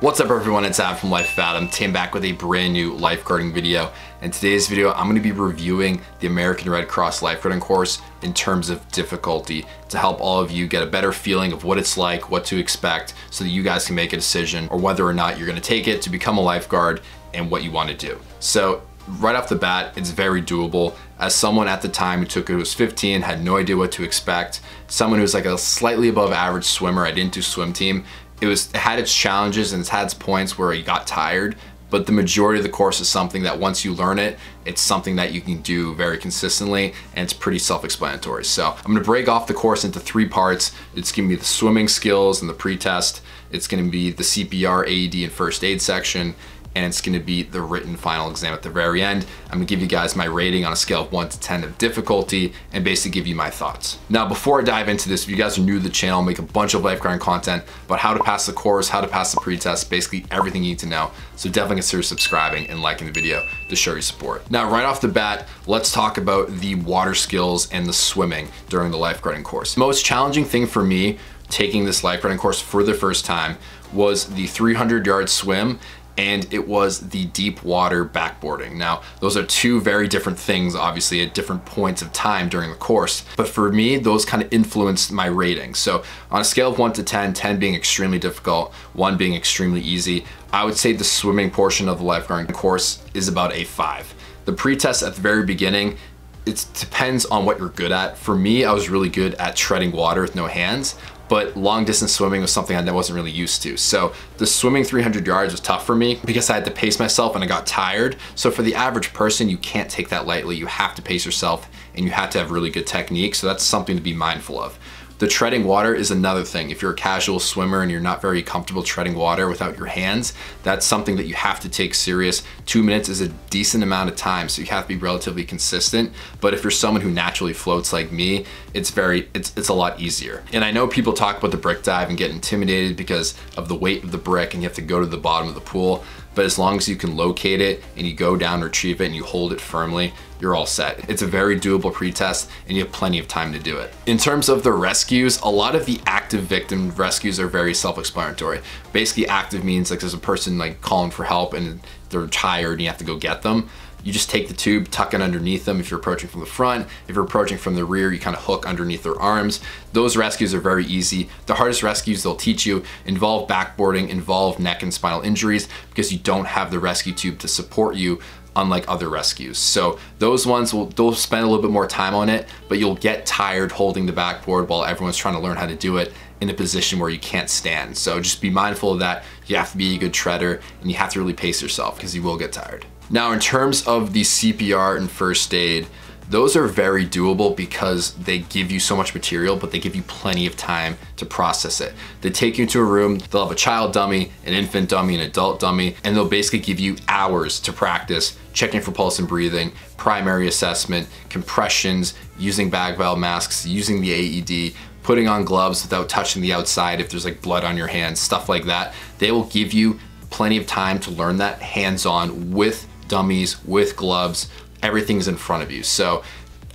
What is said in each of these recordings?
What's up everyone, it's Ab from Lifeguard. I'm Tim back with a brand new lifeguarding video. In today's video, I'm going to be reviewing the American Red Cross lifeguarding course in terms of difficulty to help all of you get a better feeling of what it's like, what to expect, so that you guys can make a decision or whether or not you're going to take it to become a lifeguard and what you want to do. So right off the bat, it's very doable. As someone at the time who took it, who was 15, had no idea what to expect, someone who's like a slightly above average swimmer, I didn't do swim team. It had its challenges and it's had its points where you got tired, but the majority of the course is something that once you learn it, it's something that you can do very consistently and it's pretty self-explanatory. So I'm gonna break off the course into 3 parts. It's gonna be the swimming skills and the pre-test. It's gonna be the CPR, AED, and first aid section. And it's gonna be the written final exam at the very end. I'm gonna give you guys my rating on a scale of 1 to 10 of difficulty and basically give you my thoughts. Now, before I dive into this, if you guys are new to the channel, I'll make a bunch of lifeguarding content about how to pass the course, how to pass the pre-test, basically everything you need to know. So definitely consider subscribing and liking the video to show your support. Now, right off the bat, let's talk about the water skills and the swimming during the lifeguarding course. The most challenging thing for me taking this lifeguarding course for the first time was the 300-yard swim, and it was the deep water backboarding. Now, those are 2 very different things, obviously, at different points of time during the course. But for me, those kind of influenced my rating. So on a scale of 1 to 10, 10 being extremely difficult, 1 being extremely easy, I would say the swimming portion of the lifeguarding course is about a 5. The pre-test at the very beginning, it depends on what you're good at. For me, I was really good at treading water with no hands, but long distance swimming was something I wasn't really used to. So the swimming 300 yards was tough for me because I had to pace myself and I got tired. So for the average person, you can't take that lightly. You have to pace yourself and you have to have really good technique. So that's something to be mindful of. The treading water is another thing. If you're a casual swimmer and you're not very comfortable treading water without your hands, that's something that you have to take serious. 2 minutes is a decent amount of time, so you have to be relatively consistent. But if you're someone who naturally floats like me, it's a lot easier. And I know people talk about the brick dive and get intimidated because of the weight of the brick and you have to go to the bottom of the pool. But as long as you can locate it and you go down, retrieve it, and you hold it firmly, you're all set. It's a very doable pre-test and you have plenty of time to do it. In terms of the rescues, a lot of the active victim rescues are very self-explanatory. Basically, active means like there's a person like calling for help and they're tired and you have to go get them. You just take the tube, tuck it underneath them if you're approaching from the front. If you're approaching from the rear, you kind of hook underneath their arms. Those rescues are very easy. The hardest rescues they'll teach you involve backboarding, involve neck and spinal injuries because you don't have the rescue tube to support you, unlike other rescues. So those ones, they'll spend a little bit more time on it, but you'll get tired holding the backboard while everyone's trying to learn how to do it in a position where you can't stand. So just be mindful of that. You have to be a good treader and you have to really pace yourself because you will get tired. Now, in terms of the CPR and first aid, those are very doable because they give you so much material, but they give you plenty of time to process it. They take you into a room, they'll have a child dummy, an infant dummy, an adult dummy, and they'll basically give you hours to practice checking for pulse and breathing, primary assessment, compressions, using bag valve masks, using the AED, putting on gloves without touching the outside if there's like blood on your hands, stuff like that. They will give you plenty of time to learn that hands-on with dummies, with gloves. Everything's in front of you. So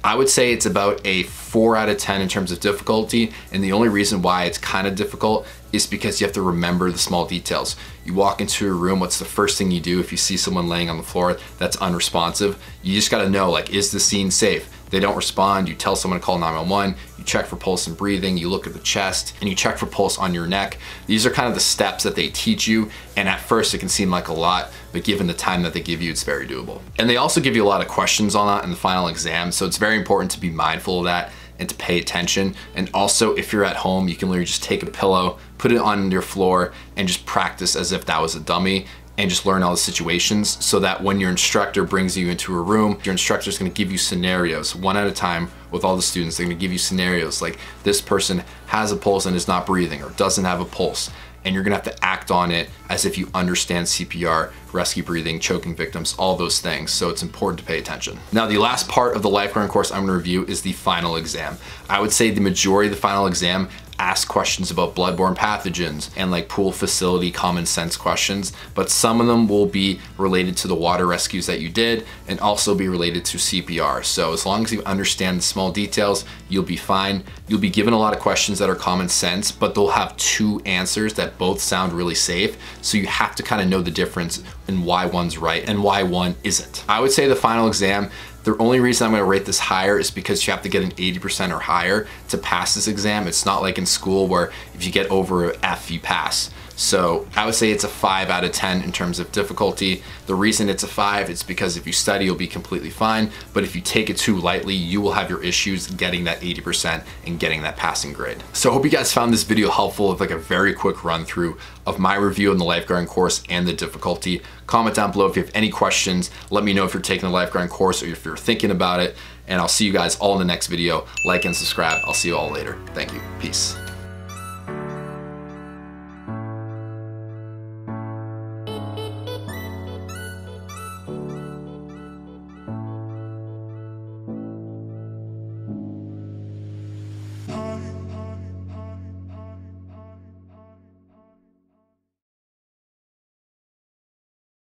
I would say it's about a 4 out of 10 in terms of difficulty. And the only reason why it's kind of difficult is because you have to remember the small details. You walk into a room, what's the first thing you do if you see someone laying on the floor that's unresponsive? You just gotta know, like, is the scene safe? They don't respond, you tell someone to call 911, you check for pulse and breathing, you look at the chest, and you check for pulse on your neck. These are kind of the steps that they teach you, and at first it can seem like a lot, but given the time that they give you, it's very doable. And they also give you a lot of questions on that in the final exam, so it's very important to be mindful of that and to pay attention. And also, if you're at home, you can literally just take a pillow, put it on your floor, and just practice as if that was a dummy, and just learn all the situations so that when your instructor brings you into a room, your instructor is going to give you scenarios one at a time with all the students. They're going to give you scenarios like this person has a pulse and is not breathing or doesn't have a pulse. And you're gonna have to act on it as if you understand CPR, rescue breathing, choking victims, all those things. So it's important to pay attention. Now, the last part of the lifeguarding course I'm gonna review is the final exam. I would say the majority of the final exam ask questions about bloodborne pathogens and like pool facility common sense questions, but some of them will be related to the water rescues that you did and also be related to CPR. So as long as you understand the small details, you'll be fine. you'll be given a lot of questions that are common sense, but they'll have two answers that both sound really safe. So you have to kind of know the difference in why one's right and why one isn't. I would say the final exam, the only reason I'm gonna rate this higher is because you have to get an 80% or higher to pass this exam. It's not like in school where if you get over an F, you pass. So I would say it's a 5 out of 10 in terms of difficulty. The reason it's a 5 is because if you study, you'll be completely fine. But if you take it too lightly, you will have your issues getting that 80% and getting that passing grade. So I hope you guys found this video helpful with like a very quick run through of my review on the lifeguarding course and the difficulty. Comment down below if you have any questions. Let me know if you're taking the lifeguarding course or if you're thinking about it. And I'll see you guys all in the next video. Like and subscribe. I'll see you all later. Thank you. Peace.